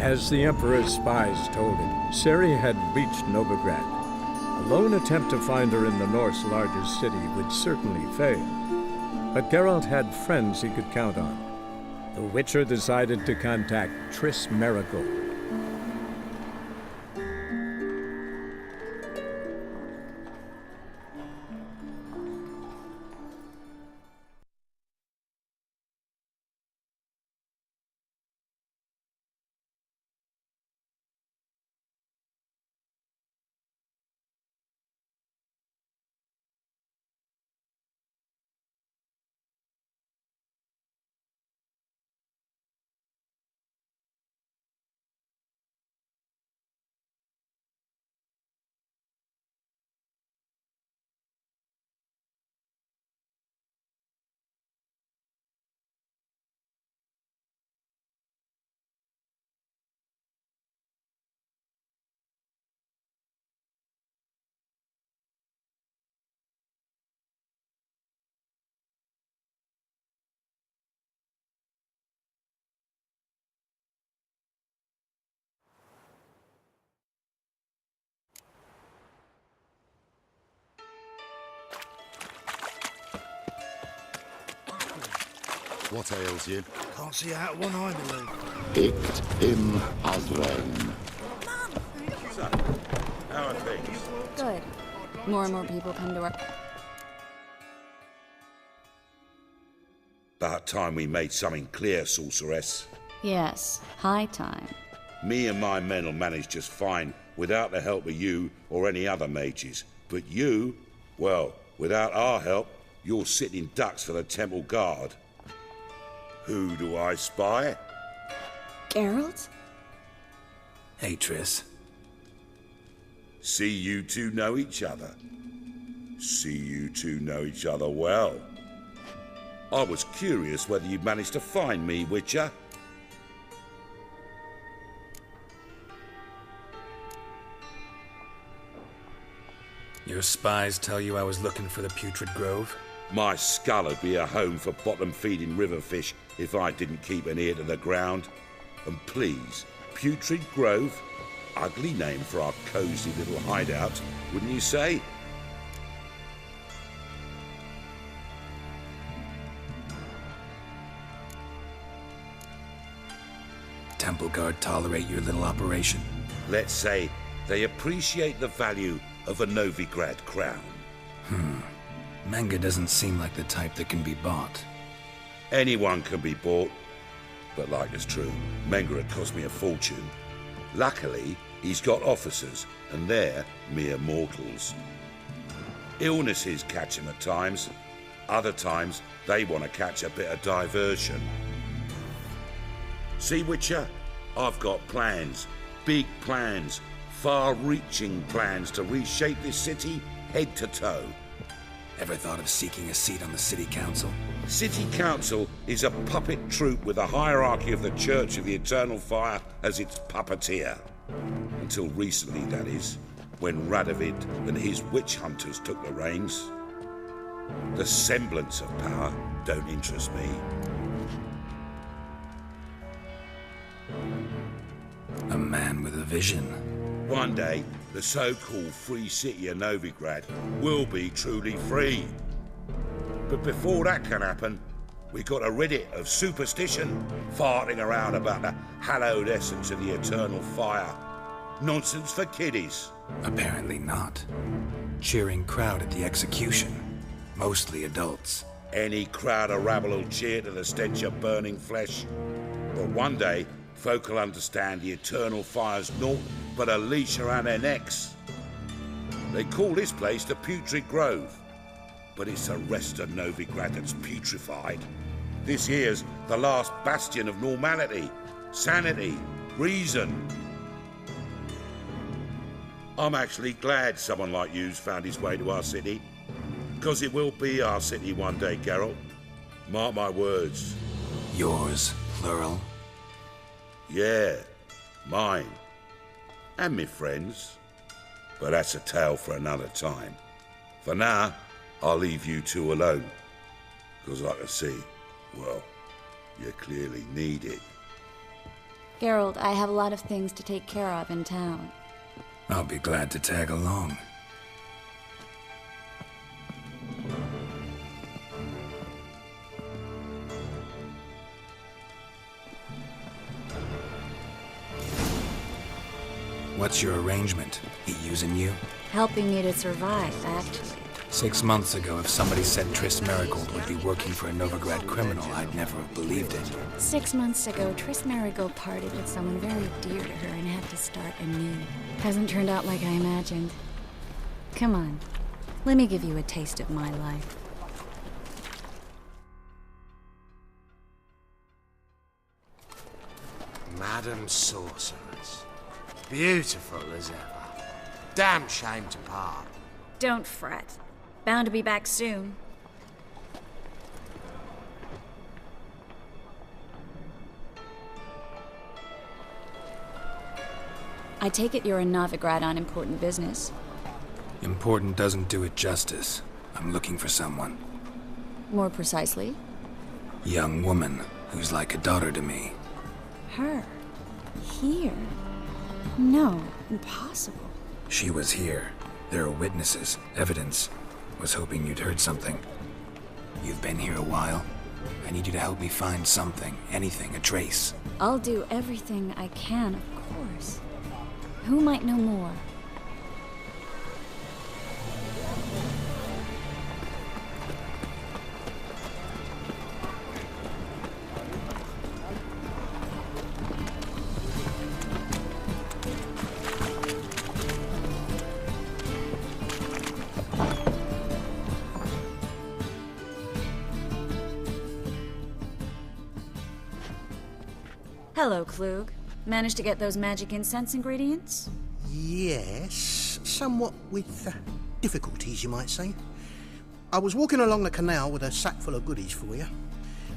As the Emperor's spies told him, Ciri had reached Novigrad. A lone attempt to find her in the North's largest city would certainly fail. But Geralt had friends he could count on. The Witcher decided to contact Triss Merigold. What ails you? Can't see out one eye, believe. Ict im Adren. So, how are things? Good. More and more people come to work. About time we made something clear, sorceress. Yes, high time. Me and my men will manage just fine without the help of you or any other mages. But you, well, without our help, you're sitting ducks for the Temple Guard. Who do I spy? Geralt? Hey, Triss. See you two know each other. See you two know each other well. I was curious whether you'd managed to find me, Witcher. Your spies tell you I was looking for the Putrid Grove? My skull would be a home for bottom-feeding river fish if I didn't keep an ear to the ground. And please, Putrid Grove? Ugly name for our cosy little hideout, wouldn't you say? Temple Guard tolerate your little operation? Let's say they appreciate the value of a Novigrad crown. Menge doesn't seem like the type that can be bought. Anyone can be bought, but like it's true, Menge had cost me a fortune. Luckily, he's got officers, and they're mere mortals. Illnesses catch him at times. Other times, they want to catch a bit of diversion. See, Witcher? I've got plans. Big plans. Far-reaching plans to reshape this city head to toe. Ever thought of seeking a seat on the City Council? City Council is a puppet troupe with a hierarchy of the Church of the Eternal Fire as its puppeteer. Until recently, that is, when Radovid and his witch hunters took the reins. The semblance of power don't interest me. A man with a vision. One day, the so-called free city of Novigrad will be truly free. But before that can happen, we got to rid it of superstition, farting around about the hallowed essence of the eternal fire. Nonsense for kiddies. Apparently not. Cheering crowd at the execution. Mostly adults. Any crowd of rabble will cheer to the stench of burning flesh. But one day, folk will understand the eternal fire's naught but a leash around their necks. They call this place the Putrid Grove, but it's the rest of Novigrad that's putrefied. This here's the last bastion of normality, sanity, reason. I'm actually glad someone like you's found his way to our city, because it will be our city one day, Geralt. Mark my words. Yours, plural. Yeah, mine. And me friends. But that's a tale for another time. For now, I'll leave you two alone. Because I can see, well, you clearly need it. Geralt, I have a lot of things to take care of in town. I'll be glad to tag along. What's your arrangement? He using you? Helping me to survive, actually. 6 months ago, if somebody said Triss Merigold would be working for a Novigrad criminal, I'd never have believed it. 6 months ago, Triss Merigold parted with someone very dear to her and had to start anew. Hasn't turned out like I imagined. Come on, let me give you a taste of my life. Madam Sorceress. Beautiful as ever. Damn shame to part. Don't fret. Bound to be back soon. I take it you're in Novigrad on important business. Important doesn't do it justice. I'm looking for someone. More precisely? Young woman who's like a daughter to me. Her? Here? No, impossible. She was here. There are witnesses, evidence. Was hoping you'd heard something. You've been here a while. I need you to help me find something, anything, a trace. I'll do everything I can, of course. Who might know more? Hello, Klug. Managed to get those magic incense ingredients? Yes, somewhat with difficulties, you might say. I was walking along the canal with a sack full of goodies for you.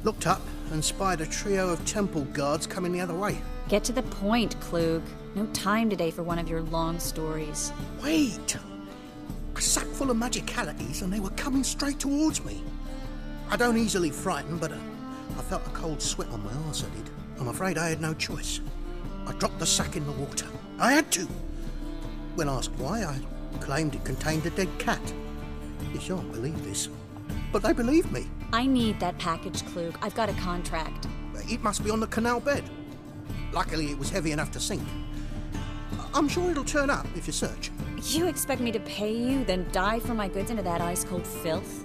Looked up and spied a trio of temple guards coming the other way. Get to the point, Klug. No time today for one of your long stories. Wait! A sack full of magicalities and they were coming straight towards me. I don't easily frighten, but I felt a cold sweat on my arse, I did. I'm afraid I had no choice. I dropped the sack in the water. I had to. When asked why, I claimed it contained a dead cat. You shan't believe this, but they believed me. I need that package, Klug. I've got a contract. It must be on the canal bed. Luckily, it was heavy enough to sink. I'm sure it'll turn up if you search. You expect me to pay you, then dive for my goods into that ice-cold filth?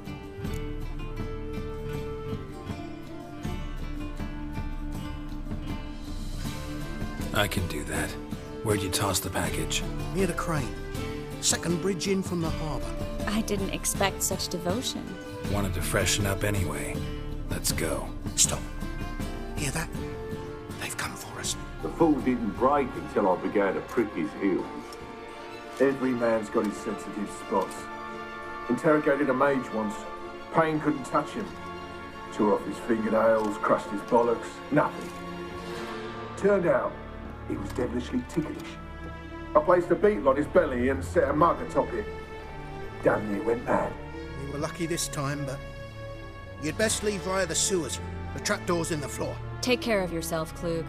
I can do that. Where'd you toss the package? Near the crane. Second bridge in from the harbour. I didn't expect such devotion. Wanted to freshen up anyway. Let's go. Stop. Hear that? They've come for us. The fall didn't break until I began to prick his heels. Every man's got his sensitive spots. Interrogated a mage once. Pain couldn't touch him. Tore off his fingernails, crushed his bollocks. Nothing. Turned out, he was devilishly ticklish. I placed a beetle on his belly and set a mug atop it. Damn near went mad. We were lucky this time, but you'd best leave via the sewers. The trapdoor's in the floor. Take care of yourself, Klug.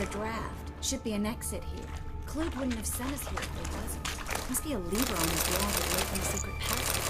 a draft. Should be an exit here. Clute wouldn't have sent us here if there wasn't. Must be a lever on this wall that will open a secret passage.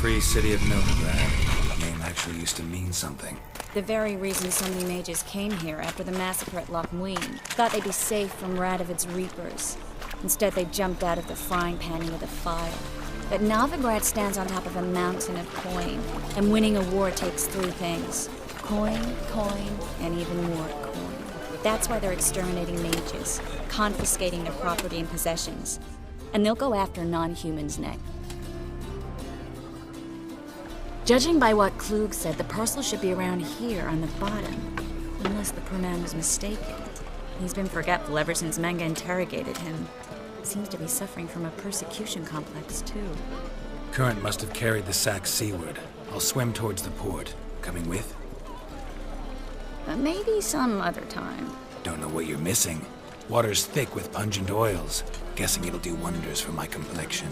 Free City of Novigrad. Name actually used to mean something. The very reason so many mages came here after the massacre at Loch Muin. Thought they'd be safe from Radovid's reapers. Instead, they jumped out of the frying pan into the fire. But Novigrad stands on top of a mountain of coin, and winning a war takes three things. Coin, coin, and even more coin. That's why they're exterminating mages, confiscating their property and possessions. And they'll go after non-humans next. Judging by what Klug said, the parcel should be around here on the bottom. Unless the poor man was mistaken. He's been forgetful ever since Manga interrogated him. Seems to be suffering from a persecution complex, too. Current must have carried the sack seaward. I'll swim towards the port. Coming with? Maybe some other time. Don't know what you're missing. Water's thick with pungent oils. Guessing it'll do wonders for my complexion.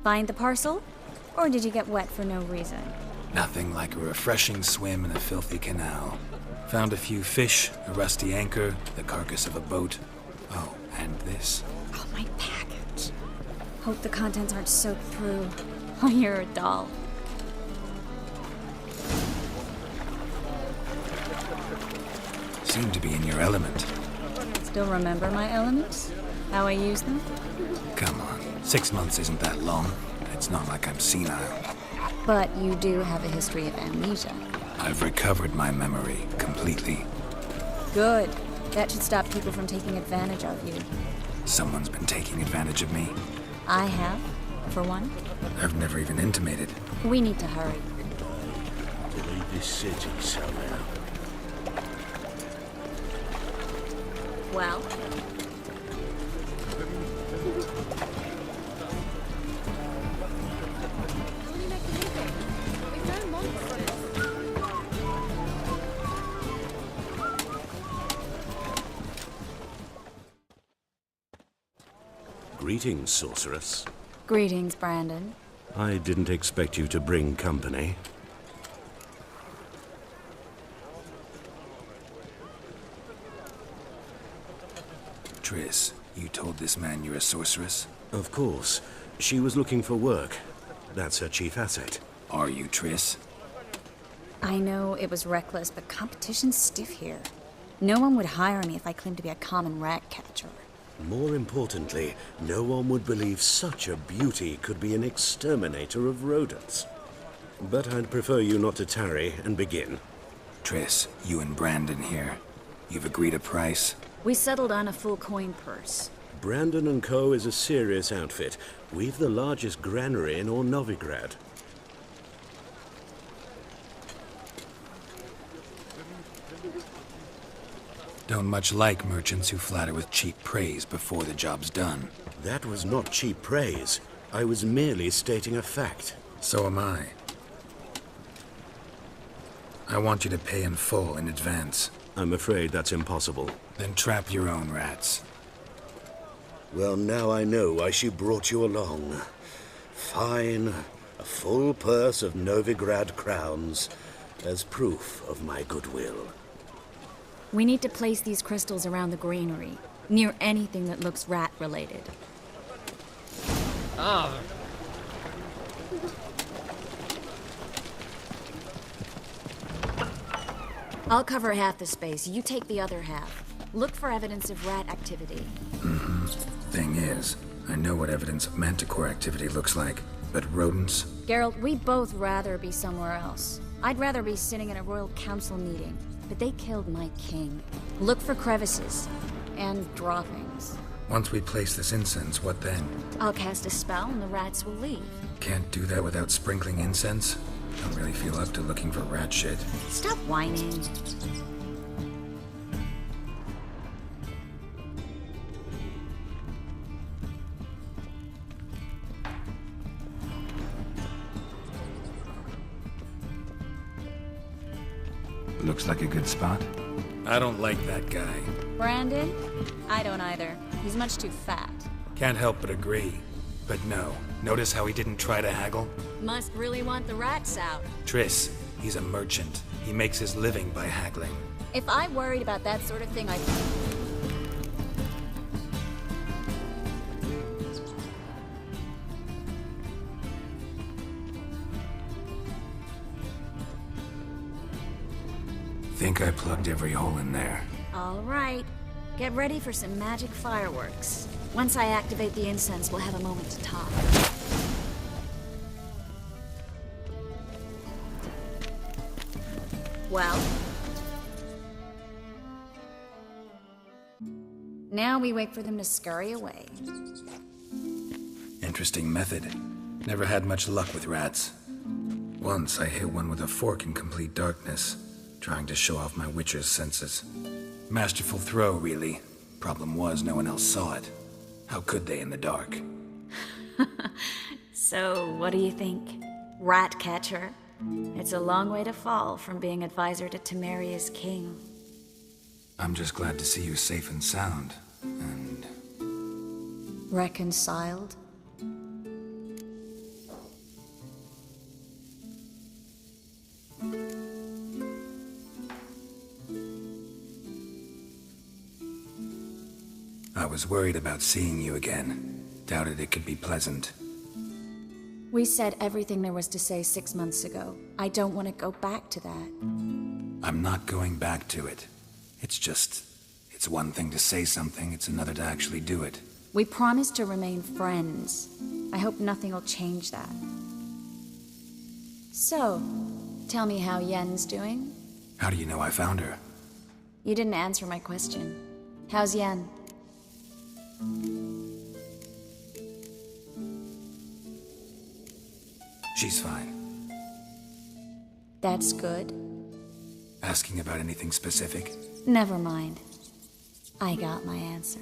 Find the parcel? Or did you get wet for no reason? Nothing like a refreshing swim in a filthy canal. Found a few fish, a rusty anchor, the carcass of a boat. Oh, and this. Oh, my package. Hope the contents aren't soaked through. Oh, you're a doll. Seem to be in your element. Still remember my elements? How I use them? Come on, 6 months isn't that long. It's not like I'm senile. But you do have a history of amnesia. I've recovered my memory completely. Good. That should stop people from taking advantage of you. Someone's been taking advantage of me. I have, for one. I've never even intimated. We need to hurry. To leave this city somehow. Well? Greetings, sorceress. Greetings, Brandon. I didn't expect you to bring company. Triss, you told this man you're a sorceress? Of course. She was looking for work. That's her chief asset. Are you, Triss? I know it was reckless, but competition's stiff here. No one would hire me if I claimed to be a common rat catcher. More importantly, no one would believe such a beauty could be an exterminator of rodents. But I'd prefer you not to tarry and begin. Triss, you and Brandon here. You've agreed a price? We settled on a full coin purse. Brandon & Co. is a serious outfit. We've the largest granary in all Novigrad. Don't much like merchants who flatter with cheap praise before the job's done. That was not cheap praise. I was merely stating a fact. So am I. I want you to pay in full in advance. I'm afraid that's impossible. Then trap your own rats. Well, now I know why she brought you along. Fine. A full purse of Novigrad crowns as proof of my goodwill. We need to place these crystals around the granary, near anything that looks rat-related. I'll cover half the space. You take the other half. Look for evidence of rat activity. Thing is, I know what evidence of manticore activity looks like, but rodents? Geralt, we'd both rather be somewhere else. I'd rather be sitting in a royal council meeting, but they killed my king. Look for crevices and droppings. Once we place this incense, what then? I'll cast a spell and the rats will leave. Can't do that without sprinkling incense? Don't really feel up to looking for rat shit. Stop whining. Looks like a good spot. I don't like that guy. Brandon? I don't either. He's much too fat. Can't help but agree. But no, notice how he didn't try to haggle? Must really want the rats out. Triss, he's a merchant. He makes his living by haggling. If I worried about that sort of thing, I'd... Think I plugged every hole in there. All right. Get ready for some magic fireworks. Once I activate the incense, we'll have a moment to talk. Well? Now we wait for them to scurry away. Interesting method. Never had much luck with rats. Once I hit one with a fork in complete darkness, trying to show off my witcher's senses. Masterful throw, really. Problem was, no one else saw it. How could they in the dark? So, what do you think? Rat catcher? It's a long way to fall from being advisor to Temeria's king. I'm just glad to see you safe and sound, and... Reconciled? I was worried about seeing you again. Doubted it could be pleasant. We said everything there was to say 6 months ago. I don't want to go back to that. I'm not going back to it. It's one thing to say something, it's another to actually do it. We promised to remain friends. I hope nothing will change that. So, tell me how Yen's doing? How do you know I found her? You didn't answer my question. How's Yen? She's fine. That's good. Asking about anything specific? Never mind. I got my answer.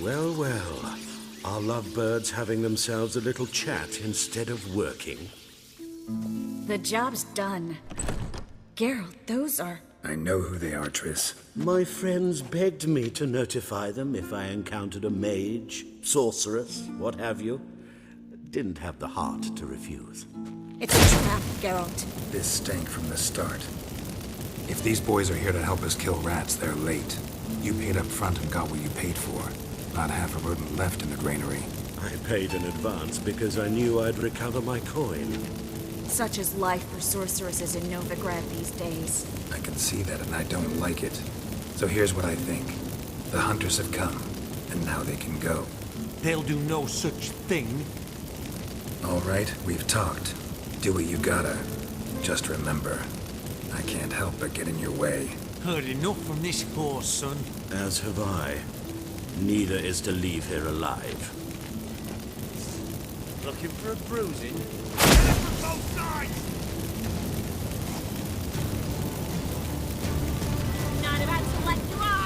Well, well. Are lovebirds having themselves a little chat instead of working? The job's done. Geralt, those are... I know who they are, Triss. My friends begged me to notify them if I encountered a mage, sorceress, what have you. Didn't have the heart to refuse. It's a trap, Geralt. This stank from the start. If these boys are here to help us kill rats, they're late. You paid up front and got what you paid for. Not half a rodent left in the granary. I paid in advance because I knew I'd recover my coin. Such is life for sorceresses in Novigrad these days. I can see that and I don't like it. So here's what I think. The hunters have come, and now they can go. They'll do no such thing. All right, we've talked. Do what you gotta. Just remember, I can't help but get in your way. Heard enough from this horse, son. As have I. Neither is to leave here alive. Looking for a bruising? From both sides! Not about to let you off!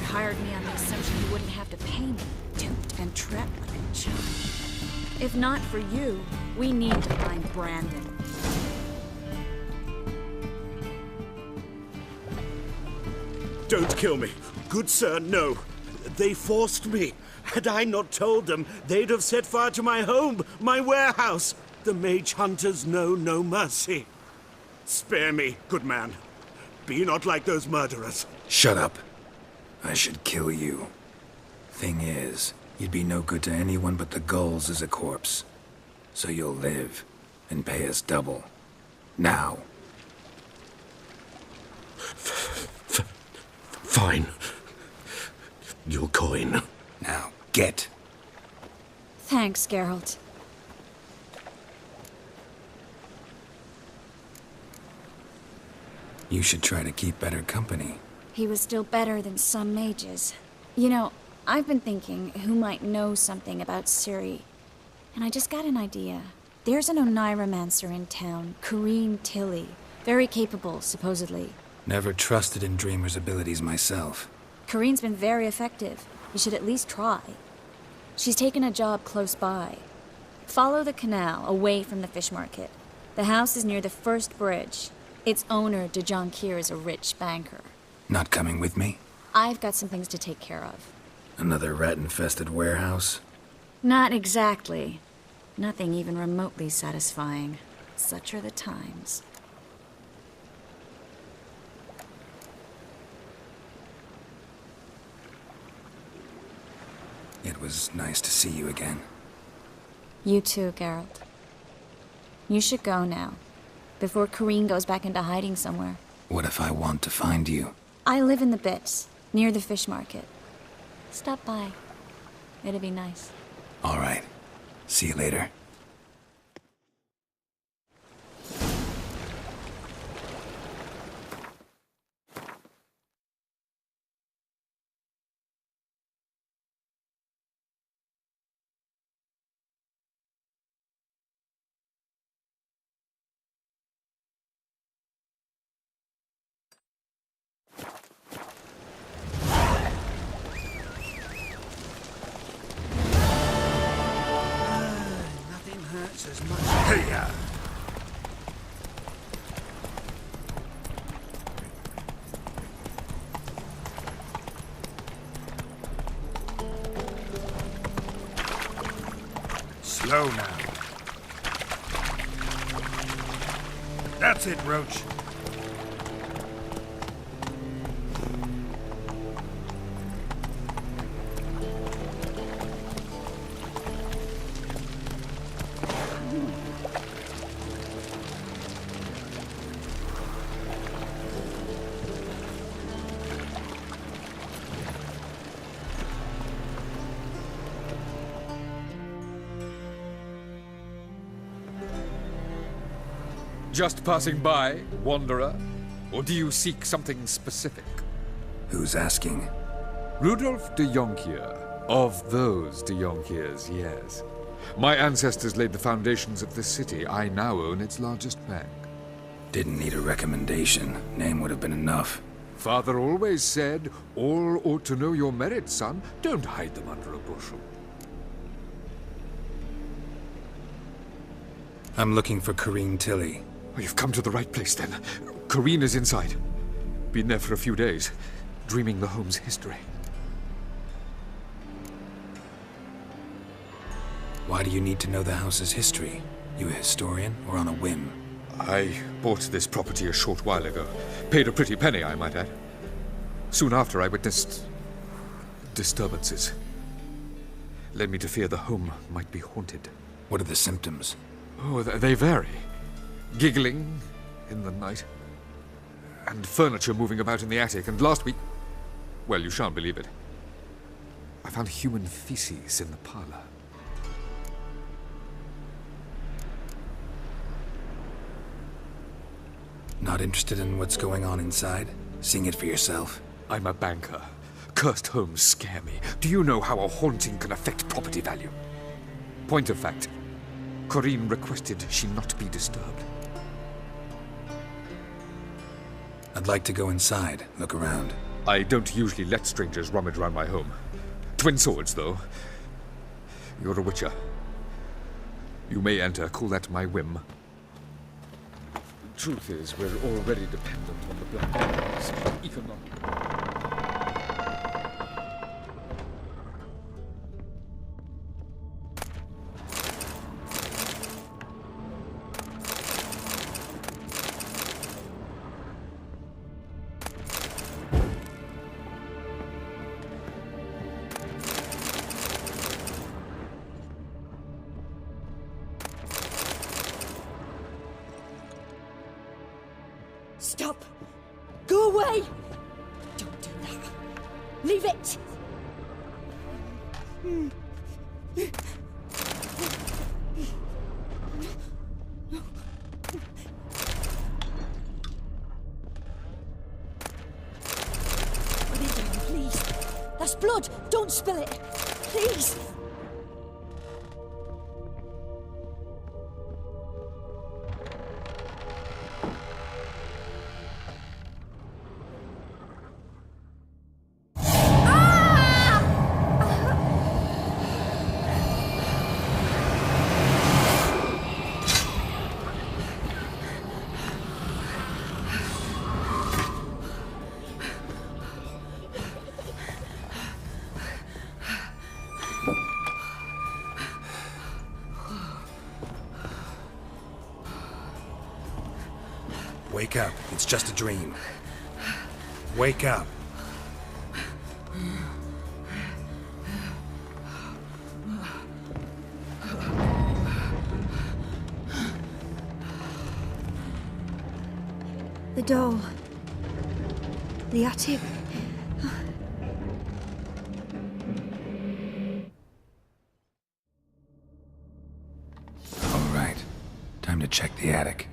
Hired me on the assumption you wouldn't have to pay me, duped and trapped like a child. If not for you, we need to find Brandon. Don't kill me. Good sir, no. They forced me. Had I not told them, they'd have set fire to my home, my warehouse. The mage hunters know no mercy. Spare me, good man. Be not like those murderers. Shut up. I should kill you. Thing is, you'd be no good to anyone but the gulls as a corpse. So you'll live, and pay us double. Now. Fine. Your coin. Now, get. Thanks, Geralt. You should try to keep better company. He was still better than some mages. You know, I've been thinking who might know something about Ciri. And I just got an idea. There's an Oneiromancer in town, Corrine Tilly. Very capable, supposedly. Never trusted in Dreamer's abilities myself. Corrine's been very effective. You should at least try. She's taken a job close by. Follow the canal, away from the fish market. The house is near the first bridge. Its owner, de Jonquier, is a rich banker. Not coming with me? I've got some things to take care of. Another rat-infested warehouse? Not exactly. Nothing even remotely satisfying. Such are the times. It was nice to see you again. You too, Geralt. You should go now, before Corrine goes back into hiding somewhere. What if I want to find you? I live in the Bits, near the fish market. Stop by. It'd be nice. All right. See you later. Nothing hurts as much. Here! Slow now. That's it, Roach. Just passing by, wanderer? Or do you seek something specific? Who's asking? Rudolf de Jonkier. Of those de Jonkiers, yes. My ancestors laid the foundations of this city. I now own its largest bank. Didn't need a recommendation. Name would have been enough. Father always said, all ought to know your merits, son. Don't hide them under a bushel. I'm looking for Corrine Tilly. Oh, you've come to the right place, then. Corrine is inside. Been there for a few days, dreaming the home's history. Why do you need to know the house's history? You a historian, or on a whim? I bought this property a short while ago. Paid a pretty penny, I might add. Soon after, I witnessed disturbances. Led me to fear the home might be haunted. What are the symptoms? Oh, they vary. Giggling in the night, and furniture moving about in the attic, and last week... Well, you shan't believe it. I found human feces in the parlor. Not interested in what's going on inside? Seeing it for yourself? I'm a banker. Cursed homes scare me. Do you know how a haunting can affect property value? Point of fact, Corrine requested she not be disturbed. I'd like to go inside, look around. I don't usually let strangers rummage around my home. Twin swords, though. You're a witcher. You may enter, call that my whim. Truth is, we're already dependent on the Black Arts, economic... Stop! Go away! Don't do that. Leave it! Put it down, please. That's blood! Don't spill it! Please! Wake up. It's just a dream. Wake up. The door. The attic. All right. Time to check the attic.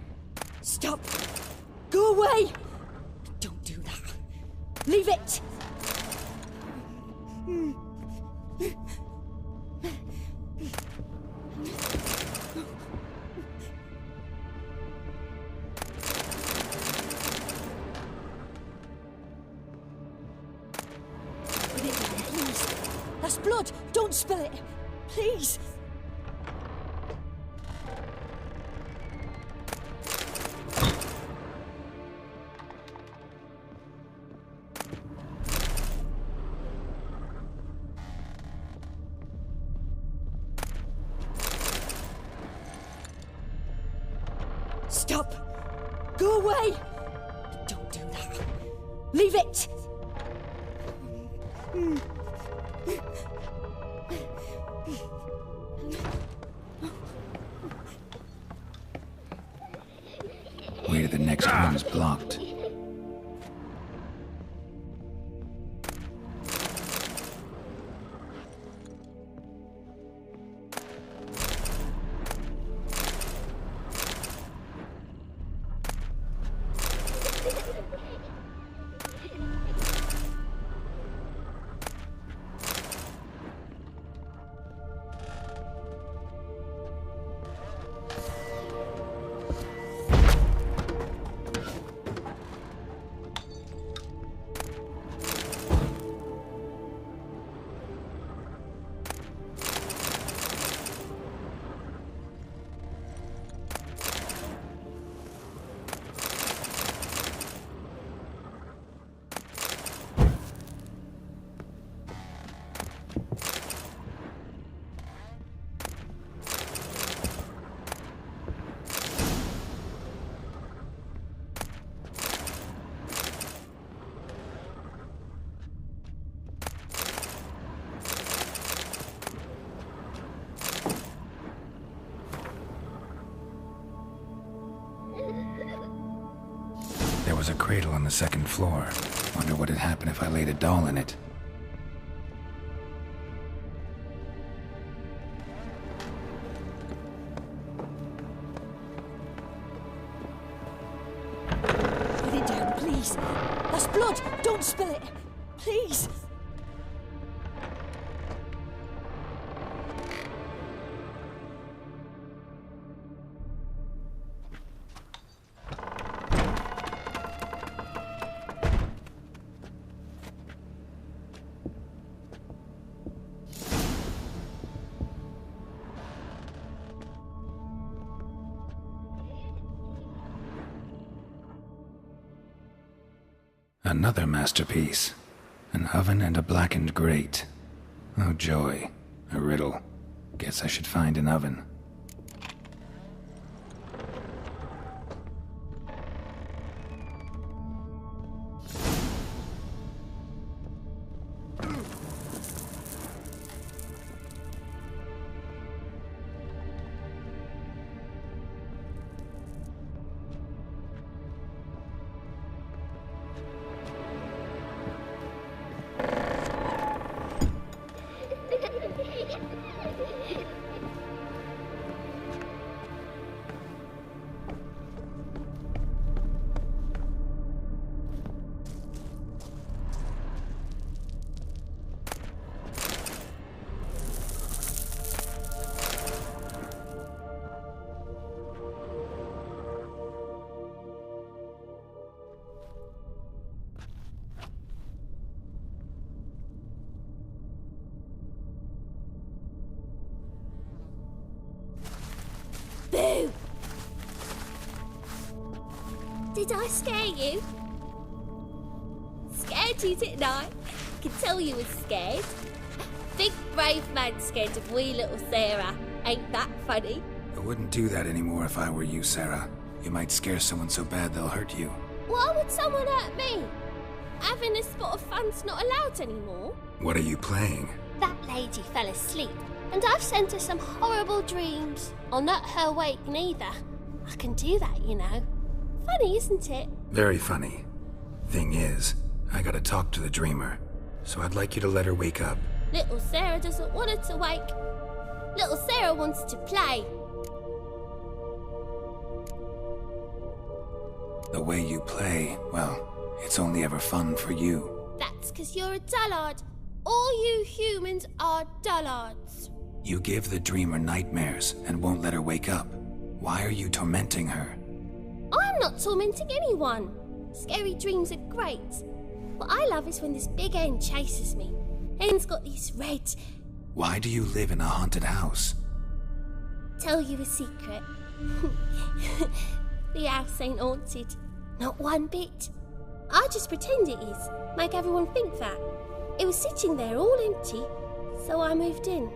Stop! Go away! Don't do that. Leave it! Please. That's blood! Don't spill it! Please! Stop! Go away! Don't do that. Leave it! Way to the next room is blocked. There was a cradle on the second floor. Wonder what had happened if I laid a doll in it. Put it down, please. That's blood! Don't spill it! Please! Another masterpiece. An oven and a blackened grate. Oh joy. A riddle. Guess I should find an oven. Boo! Did I scare you? Scared you, didn't I? I can tell you was scared. Big brave man scared of wee little Sarah. Ain't that funny? I wouldn't do that anymore if I were you, Sarah. You might scare someone so bad they'll hurt you. Why would someone hurt me? Having a spot of fun's not allowed anymore. What are you playing? That lady fell asleep, and I've sent her some horrible dreams. I'll not her wake neither. I can do that, you know. Funny, isn't it? Very funny. Thing is, I gotta talk to the dreamer, so I'd like you to let her wake up. Little Sarah doesn't want her to wake. Little Sarah wants to play. The way you play, well, it's only ever fun for you. That's 'cause you're a dullard. All you humans are dullards. You give the dreamer nightmares and won't let her wake up. Why are you tormenting her? I'm not tormenting anyone. Scary dreams are great. What I love is when this big hen chases me. Hen's got these red... Why do you live in a haunted house? Tell you a secret. The house ain't haunted. Not one bit. I just pretend it is. Make everyone think that. It was sitting there all empty, so I moved in.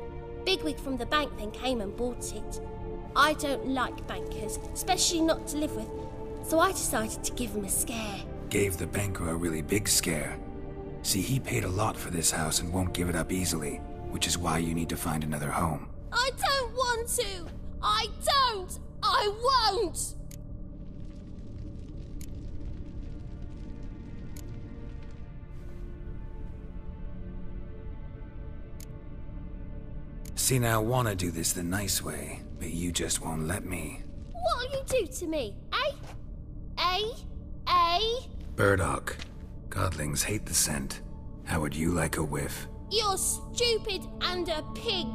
Bigwig from the bank then came and bought it. I don't like bankers, especially not to live with, so I decided to give him a scare. Gave the banker a really big scare. See, he paid a lot for this house and won't give it up easily, which is why you need to find another home. I don't want to! I don't! I won't! See, now I want to do this the nice way, but you just won't let me. What'll you do to me, eh? Eh? Burdock. Godlings hate the scent. How would you like a whiff? You're stupid and a pig.